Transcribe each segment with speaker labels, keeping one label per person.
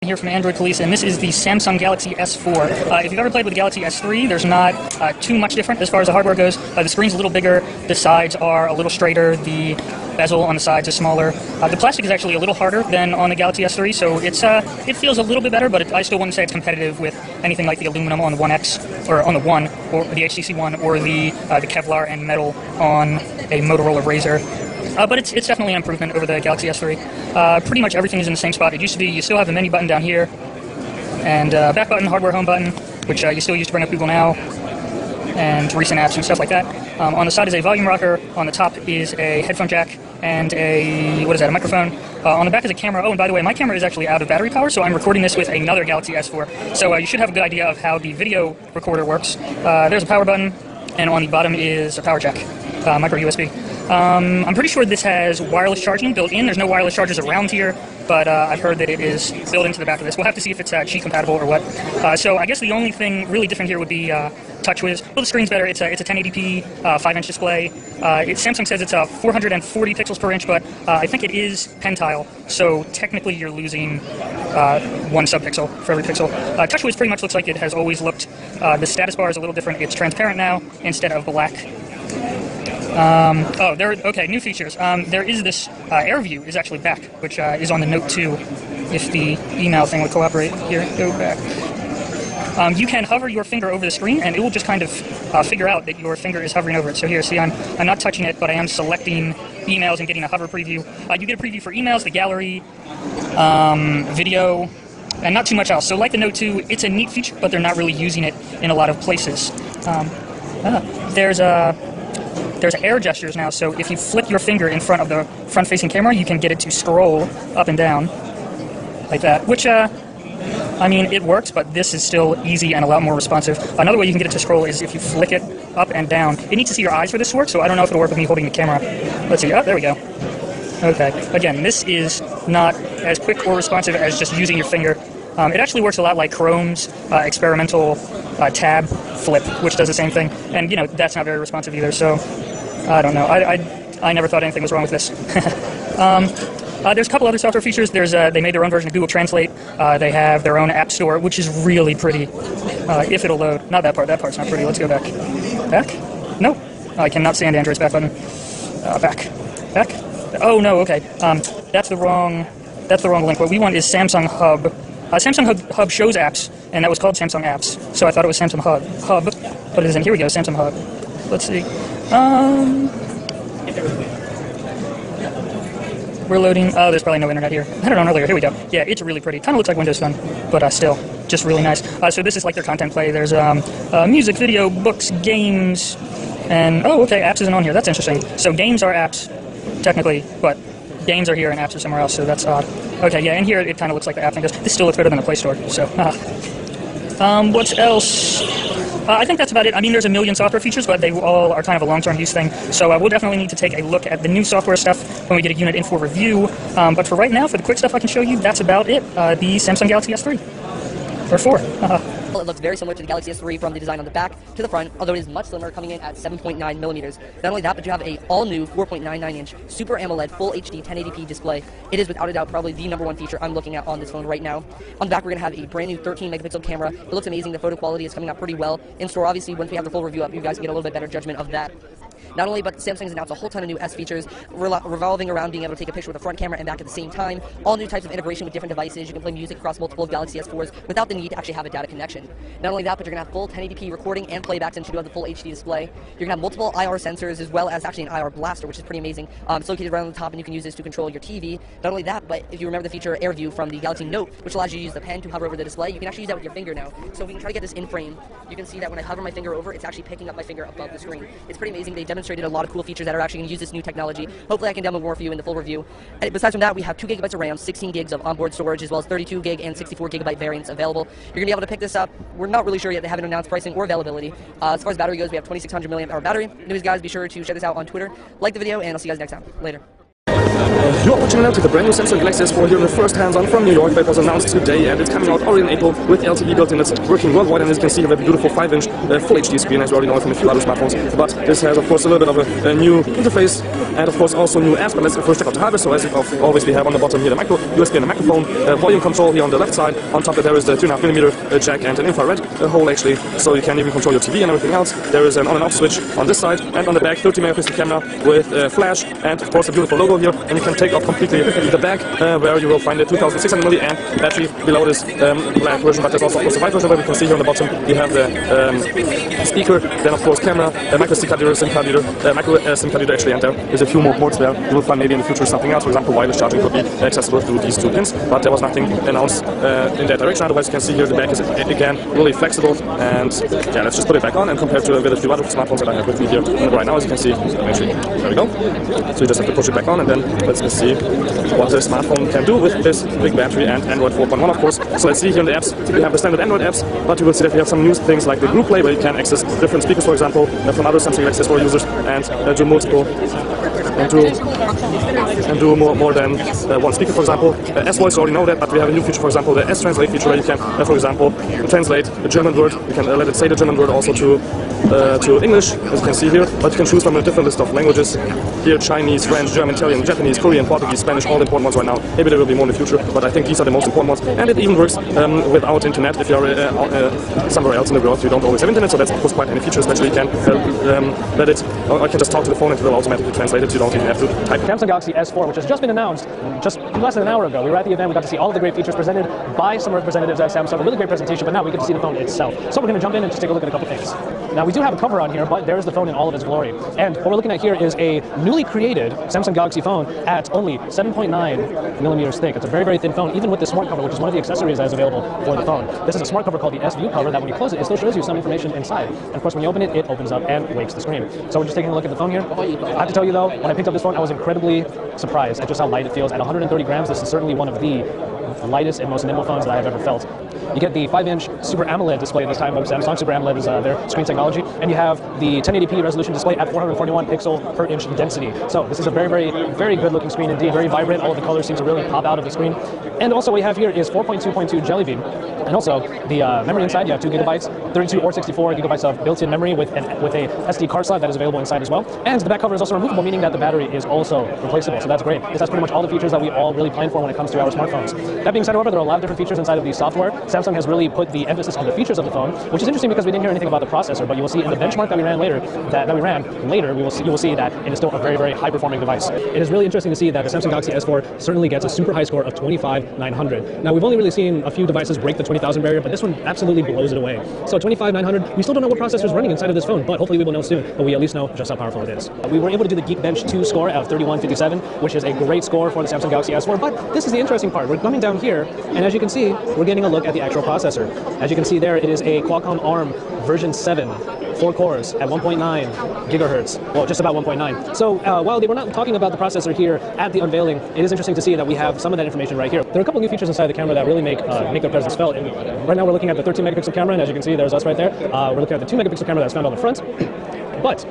Speaker 1: here from Android Police, and this is the Samsung Galaxy S4. If you've ever played with the Galaxy S3, there's not too much different as far as the hardware goes. The screen's a little bigger, the sides are a little straighter, the bezel on the sides is smaller. The plastic is actually a little harder than on the Galaxy S3, so it feels a little bit better, but I still wouldn't say it's competitive with anything like the aluminum on the 1X, or on the 1, or the HTC 1, or the Kevlar and metal on a Motorola Razr. But it's definitely an improvement over the Galaxy S3. Pretty much everything is in the same spot. It used to be, you still have the menu button down here, and back button, hardware home button, which you still use to bring up Google Now, and recent apps and stuff like that. On the side is a volume rocker, on the top is a headphone jack, and a microphone. On the back is a camera. Oh, and by the way, my camera is actually out of battery power, so I'm recording this with another Galaxy S4. So you should have a good idea of how the video recorder works. There's a power button, and on the bottom is a power jack, micro USB. I'm pretty sure this has wireless charging built in. There's no wireless chargers around here, but I've heard that it is built into the back of this. We'll have to see if it's Qi compatible or what. So I guess the only thing really different here would be TouchWiz. Well, the screen's better. It's a 1080p 5-inch display. Samsung says it's 440 pixels per inch, but I think it is pentile, so technically you're losing 1 subpixel for every pixel. TouchWiz pretty much looks like it has always looked. The status bar is a little different. It's transparent now instead of black. New features. There is this AirView is actually back, which is on the Note 2. If the email thing would cooperate. Here, go back. You can hover your finger over the screen, and it will just kind of figure out that your finger is hovering over it. So here, see, I'm not touching it, but I am selecting emails and getting a hover preview. You get a preview for emails, the gallery, video, and not too much else. So like the Note 2, it's a neat feature, but they're not really using it in a lot of places. There's air gestures now, so if you flick your finger in front of the front-facing camera, you can get it to scroll up and down, like that, which, I mean, it works, but this is still easy and a lot more responsive. Another way you can get it to scroll is if you flick it up and down. It needs to see your eyes for this to work, so I don't know if it'll work with me holding the camera. Let's see. Oh, there we go. Okay. Again, this is not as quick or responsive as just using your finger. It actually works a lot like Chrome's experimental tab flip, which does the same thing. And, you know, that's not very responsive either, so I don't know. I never thought anything was wrong with this. There's a couple other software features. They made their own version of Google Translate. They have their own app store, which is really pretty. If it'll load. Not that part. That part's not pretty. Let's go back. Back? No. I cannot stand Android's back button. Back. Back? Oh, no, okay. That's the wrong link. What we want is Samsung Hub. Samsung Hub shows apps, and that was called Samsung Apps, so I thought it was Samsung Hub, but it isn't. Here we go, Samsung Hub. Let's see. We're loading. Oh, there's probably no internet here. I had it on earlier. Here we go. Yeah, it's really pretty. Kind of looks like Windows Phone, but still, just really nice. So this is like their content play. There's music, video, books, games, and oh, okay, apps isn't on here. That's interesting. So games are apps, technically, but games are here and apps are somewhere else, so that's odd. Okay, yeah, and here it kind of looks like the app thing does. This still looks better than the Play Store, so. What else? I think that's about it. I mean, there's a million software features, but they all are kind of a long-term use thing, so we'll definitely need to take a look at the new software stuff when we get a unit in for review. But for right now, for the quick stuff I can show you, that's about it. The Samsung Galaxy S3. Or 4.
Speaker 2: It looks very similar to the Galaxy S3 from the design on the back to the front, although it is much slimmer, coming in at 7.9 millimeters. Not only that, but you have a all-new 4.99-inch Super AMOLED Full HD 1080p display. It is without a doubt probably the #1 feature I'm looking at on this phone right now. On the back, we're going to have a brand new 13-megapixel camera. It looks amazing. The photo quality is coming out pretty well. In store, obviously, once we have the full review up, you guys can get a little bit better judgment of that. Not only, but Samsung's announced a whole ton of new S features revolving around being able to take a picture with the front camera and back at the same time. All new types of integration with different devices. You can play music across multiple Galaxy S4s without the need to actually have a data connection. Not only that, but you're going to have full 1080p recording and playback since you do have the full HD display. You're going to have multiple IR sensors as well as actually an IR blaster, which is pretty amazing. It's located right on the top, and you can use this to control your TV. Not only that, but if you remember the feature AirView from the Galaxy Note, which allows you to use the pen to hover over the display, you can actually use that with your finger now. So we can try to get this in frame. You can see that when I hover my finger over, it's actually picking up my finger above the screen. It's pretty amazing. They demonstrated a lot of cool features that are actually going to use this new technology. Hopefully I can demo more for you in the full review. And besides from that, we have 2 gigabytes of RAM, 16 gigs of onboard storage, as well as 32 gig and 64 gigabyte variants available. You're going to be able to pick this up. We're not really sure yet. They haven't announced pricing or availability. As far as battery goes, we have 2600 milliamp hour battery. Anyways, guys, be sure to check this out on Twitter. Like the video, and I'll see you guys next time. Later.
Speaker 3: You are watching the brand new Samsung Galaxy S4 here in the first hands-on from New York that was announced today, and it's coming out already in April with LTE built in. It's working worldwide, and as you can see, you have a beautiful 5-inch full HD screen, as we already know from a few other smartphones. But this has, of course, a little bit of a new interface, and of course also new apps. But let's first check out the hardware. So as you always, we have on the bottom here the micro USB and the microphone, volume control here on the left side. On top of there is the 3.5mm jack and an infrared hole actually, so you can even control your TV and everything else. There is an on and off switch on this side, and on the back 30-megapixel camera with flash, and of course a beautiful logo here. And you can take off completely the back, where you will find a 2600 mAh battery below this black version. But there's also of course a white version where we can see here on the bottom you have the speaker, then of course camera, micro SD card reader, SIM card reader, micro SIM card reader actually, and there's a few more ports there. You will find maybe in the future something else. For example, wireless charging could be accessible through these two pins, but there was nothing announced in that direction. Otherwise, you can see here the back is again really flexible, and yeah, let's just put it back on and compare to with a few other smartphones that I have with me here right now. As you can see, actually, there we go. So you just have to push it back on, and then let's just see what the smartphone can do with this big battery and Android 4.1, of course. So let's see here in the apps. We have the standard Android apps, but you will see that we have some new things like the group play, where you can access different speakers, for example, from other Samsung Galaxy S4 users, and do multiple and do more than one speaker, for example. S-Voice, you already know that, but we have a new feature, for example, the S-Translate feature, where you can, for example, translate a German word. You can let it say the German word also to English, as you can see here, but you can choose from a different list of languages. Here, Chinese, French, German, Italian, Japanese, Korean, Portuguese, Spanish, all the important ones right now. Maybe there will be more in the future, but I think these are the most important ones. And it even works without internet. If you're somewhere else in the world, you don't always have internet, so that's of course quite any feature, especially you can let it, or I can just talk to the phone and it will automatically translate it. You don't even have to type.
Speaker 4: Samsung Galaxy S4, which has just been announced just less than an hour ago. We were at the event, we got to see all of the great features presented by some representatives at Samsung. A really great presentation, but now we get to see the phone itself. So we're going to jump in and just take a look at a couple things. Now we do have a cover on here, but there's the phone in all of its glory. And what we're looking at here is a newly created Samsung Galaxy phone at only 7.9 millimeters thick. It's a very, very thin phone, even with the smart cover, which is one of the accessories that is available for the phone. This is a smart cover called the S-View cover that when you close it, it still shows you some information inside. And of course, when you open it, it opens up and wakes the screen. So we're just taking a look at the phone here. I have to tell you though, when I picked up this phone, I was incredibly surprised at just how light it feels. At 130 grams, this is certainly one of the lightest and most nimble phones that I have ever felt. You get the 5-inch Super AMOLED display this time of Samsung. Super AMOLED is their screen technology. And you have the 1080p resolution display at 441 pixel per inch density. So this is a very, very, very good looking screen indeed. Very vibrant. All of the colors seem to really pop out of the screen. And also what we have here is 4.2.2 Jelly Bean. And also the memory inside, you have 2 gigabytes, 32 or 64 gigabytes of built-in memory with a SD card slot that is available inside as well. And the back cover is also removable, meaning that the battery is also replaceable. So that's great. This has pretty much all the features that we all really plan for when it comes to our smartphones. That being said, however, there are a lot of different features inside of the software. Samsung has really put the emphasis on the features of the phone, which is interesting because we didn't hear anything about the processor, but you will see in the benchmark that we ran later, you will see that it is still a very, very high-performing device. It is really interesting to see that the Samsung Galaxy S4 certainly gets a super high score of 25,900. Now, we've only really seen a few devices break the 20,000 barrier, but this one absolutely blows it away. So 25,900, we still don't know what processor is running inside of this phone, but hopefully we will know soon, but we at least know just how powerful it is. We were able to do the Geekbench 2 score out of 3157, which is a great score for the Samsung Galaxy S4, but this is the interesting part. We're coming down here, and as you can see, we're getting a look at the actual processor. As you can see there, it is a Qualcomm ARM version 7, 4 cores at 1.9 gigahertz, well, just about 1.9. So while they were not talking about the processor here at the unveiling, it is interesting to see that we have some of that information right here. There are a couple new features inside the camera that really make their presence felt. And right now we're looking at the 13 megapixel camera, and as you can see, there's us right there. We're looking at the 2 megapixel camera that's found on the front. But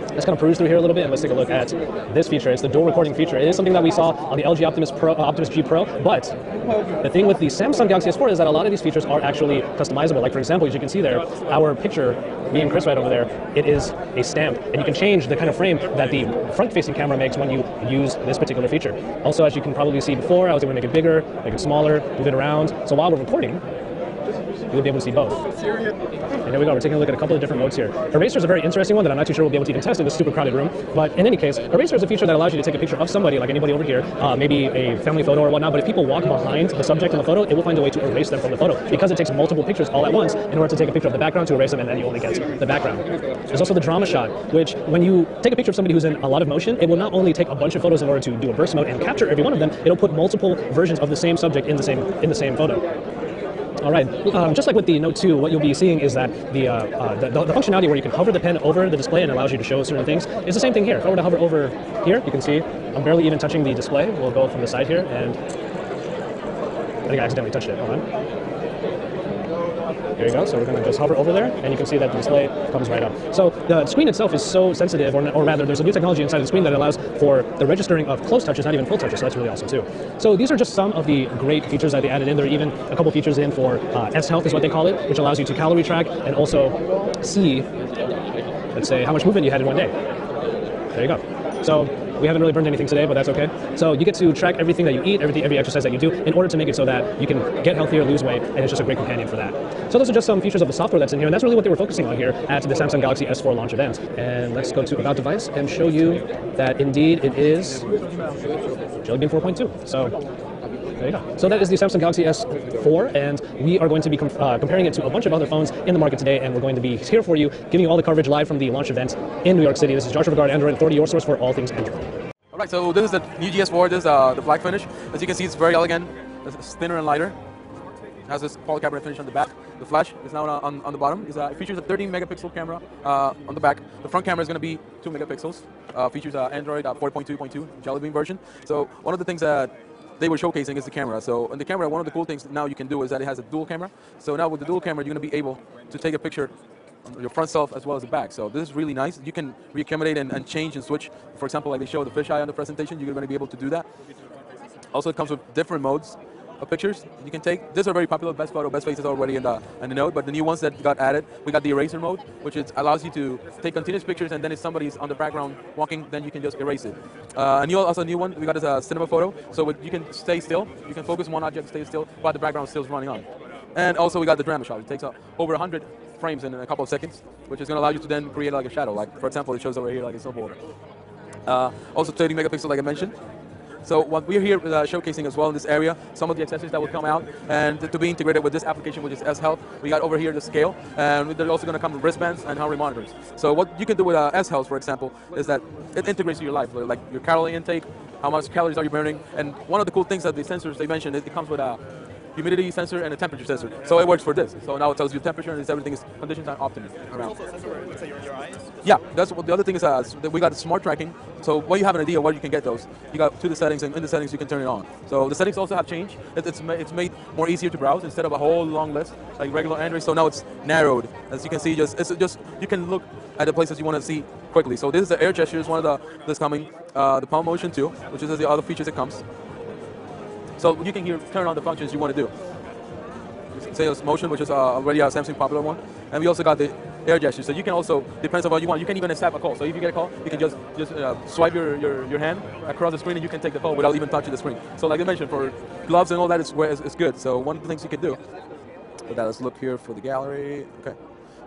Speaker 4: let's kind of peruse through here a little bit, and let's take a look at this feature. It's the dual recording feature. It is something that we saw on the LG Optimus G Pro, but the thing with the Samsung Galaxy S4 is that a lot of these features are actually customizable. Like, for example, as you can see there, our picture, me and Chris right over there, it is a stamp, and you can change the kind of frame that the front-facing camera makes when you use this particular feature. Also, as you can probably see before, I was able to make it bigger, make it smaller, move it around. So while we're recording, you'll be able to see both. And here we go, we're taking a look at a couple of different modes here. Eraser is a very interesting one that I'm not too sure we'll be able to even test in this super crowded room. But in any case, Eraser is a feature that allows you to take a picture of somebody, like anybody over here, maybe a family photo or whatnot, but if people walk behind the subject in the photo, it will find a way to erase them from the photo, because it takes multiple pictures all at once in order to take a picture of the background to erase them, and then you only get the background. There's also the drama shot, which when you take a picture of somebody who's in a lot of motion, it will not only take a bunch of photos in order to do a burst mode and capture every one of them, it'll put multiple versions of the same subject in the same photo. All right, just like with the Note 2, what you'll be seeing is that the functionality where you can hover the pen over the display and allows you to show certain things is the same thing here. If I were to hover over here, you can see I'm barely even touching the display. We'll go from the side here, and I think I accidentally touched it. Hold on. There you go. So we're going to just hover over there, and you can see that the display comes right up. So the screen itself is so sensitive, or rather, there's a new technology inside the screen that allows for the registering of close touches, not even full touches. So that's really awesome too. So these are just some of the great features that they added in. There are even a couple features in for S-Health is what they call it, which allows you to calorie track and also see, let's say, how much movement you had in one day. There you go. So we haven't really burned anything today, but that's okay. So you get to track everything that you eat, every exercise that you do, in order to make it so that you can get healthier, lose weight, and it's just a great companion for that. So those are just some features of the software that's in here, and that's really what they were focusing on here at the Samsung Galaxy S4 launch event. And let's go to About Device and show you that indeed it is Jelly Bean 4.2. So there you go. So that is the Samsung Galaxy S4, and we are going to be comparing it to a bunch of other phones in the market today, and we're going to be here for you, giving you all the coverage live from the launch event in New York City. This is Joshua Regard, Android Authority, your source for all things Android.
Speaker 5: All right, so this is the new GS4. This is the black finish. As you can see, it's very elegant. It's thinner and lighter. It has this polycarbonate finish on the back. The flash is now on the bottom. It features a 13 megapixel camera on the back. The front camera is going to be 2 megapixels. Features Android 4.2.2 Jelly Bean version. So one of the things that they were showcasing is the camera. So in the camera, one of the cool things now you can do is that it has a dual camera. So now with the dual camera, you're going to be able to take a picture on your front self as well as the back. So this is really nice. You can reaccommodate and change and switch. For example, like they show the fisheye on the presentation, you're going to be able to do that. Also, it comes with different modes of pictures you can take. These are very popular. Best Photo, Best Faces already in the Note, but the new ones that got added, we got the eraser mode, which allows you to take continuous pictures, and then if somebody's on the background walking, then you can just erase it. Also a new one, we got is Cinema Photo, so you can stay still, you can focus on one object, stay still, while the background still is running on. And also we got the drama shot. It takes over 100 frames in a couple of seconds, which is going to allow you to then create like a shadow. Like for example, it shows over here like a snowboarder. Also 30 megapixels, like I mentioned. So what we're here showcasing as well in this area, some of the accessories that will come out and to be integrated with this application, which is S-Health. We got over here the scale, and they're also going to come with wristbands and heart rate monitors. So what you can do with S-Health, for example, is that it integrates to your life, like your calorie intake, how much calories are you burning, and one of the cool things that the sensors they mentioned is it comes with a humidity sensor and a temperature sensor. So it works for this. So now it tells you temperature and everything is conditions are optimal.
Speaker 6: So your eyes?
Speaker 5: Yeah, that's what the other thing is. We got smart tracking. So when you have an idea where you can get those, you got to the settings, and in the settings you can turn it on. So the settings also have changed. It's made more easier to browse instead of a whole long list like regular Android. So now it's narrowed. As you can see, you can look at the places you want to see quickly. So this is the air gesture, is one of that's coming. The palm motion too, which is the other features that comes. So you can here turn on the functions you want to do. Sales motion, which is already a Samsung popular one, and we also got the air gesture. So you can also, depends on what you want, you can even accept a call. So if you get a call, you can just swipe your hand across the screen and you can take the call without even touching the screen. So like I mentioned, for gloves and all that, it's good. So one of the things you can do. But let's look here for the gallery. Okay.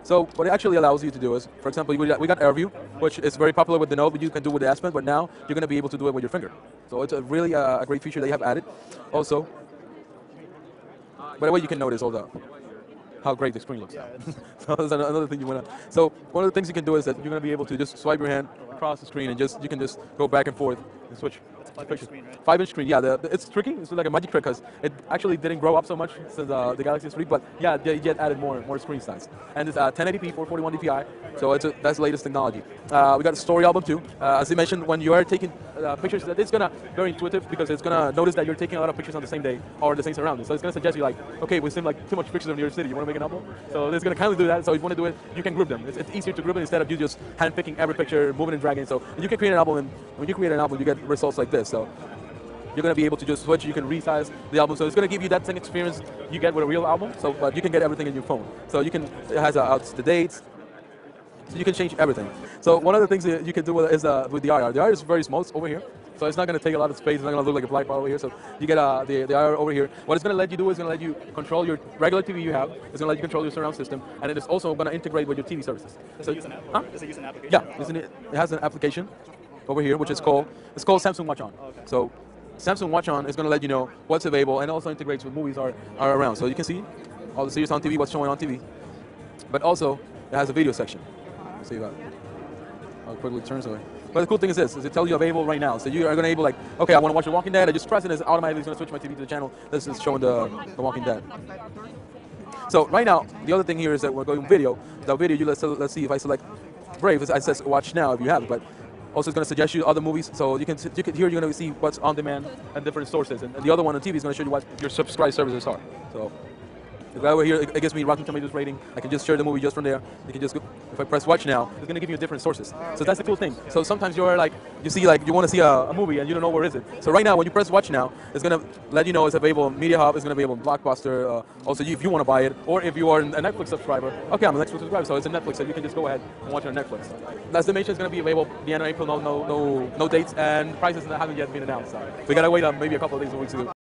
Speaker 5: So what it actually allows you to do is, for example, we got AirView, which is very popular with the Note, but you can do with the S Pen, but now you're going to be able to do it with your finger. So it's a really a great feature they have added. Also, by the way, you can notice how great the screen looks now. So that's another thing you want to. So one of the things you can do is that you're going to be able to just swipe your hand across the screen and you can just go back and forth and switch.
Speaker 6: It's a 5-inch screen, right?
Speaker 5: 5-inch screen, yeah. It's tricky. It's like a magic trick because it actually didn't grow up so much since the Galaxy S3, but yeah, they yet added more screen size. And it's 1080p, 441 dpi, so that's the latest technology. We got a story album too. As I mentioned, when you are taking pictures, it's gonna very intuitive because it's gonna notice that you're taking a lot of pictures on the same day or the same surroundings. So it's gonna suggest you like, okay, we seem like too much pictures of New York City. You want to make an album? So it's gonna kind of do that. So if you want to do it, you can group them. It's easier to group it instead of you just hand picking every picture, moving and dragging. So you can create an album, and when you create an album, you get results like this. So you're going to be able to just switch. You can resize the album, so it's going to give you that same experience you get with a real album. So, but you can get everything in your phone. So it has out the dates. So you can change everything. So one of the things that you can do is with the IR. The IR is very small. It's over here. So it's not going to take a lot of space. It's not going to look like a black bar over here. So you get the IR over here. What it's going to let you do is going to let you control your regular TV you have. It's going to let you control your surround system, and it is also going to integrate with your TV services.
Speaker 6: Does
Speaker 5: So,
Speaker 6: it use an app?
Speaker 5: huh?
Speaker 6: Does it use an application?
Speaker 5: Yeah, it has an application over here, which is called Samsung Watch On.
Speaker 6: Oh, okay.
Speaker 5: So Samsung Watch On is going to let you know what's available and also integrates with movies are around. So you can see all the series on TV, what's showing on TV. But also, it has a video section. So you got, I'll quickly turn this away. But the cool thing is this, is it tells you available right now. So you are going to able like, okay, I want to watch The Walking Dead. I just press it, and it's automatically going to switch my TV to the channel. This is showing the Walking Dead. So right now, the other thing here is that we're going video. The video, let's see if I select Brave, it says watch now if you have it. But also, it's going to suggest you other movies, so here you're going to see what's on demand and different sources. And the other one on TV is going to show you what your subscribed services are. So Right over here, it gives me Rotten Tomatoes rating. I can just share the movie just from there. You can just go, if I press watch now, it's gonna give you different sources. So that's the cool thing. So sometimes you're like, you see like, you wanna see a movie and you don't know where is it. So right now, when you press watch now, it's gonna let you know it's available on Media Hub, it's gonna be able on Blockbuster, also if you wanna buy it, or if you are a Netflix subscriber, okay, I'm a Netflix subscriber, so it's a Netflix, so you can just go ahead and watch it on Netflix. The estimation is gonna be available the end of April, no dates, and prices haven't yet been announced. So we gotta wait maybe a couple of days or weeks to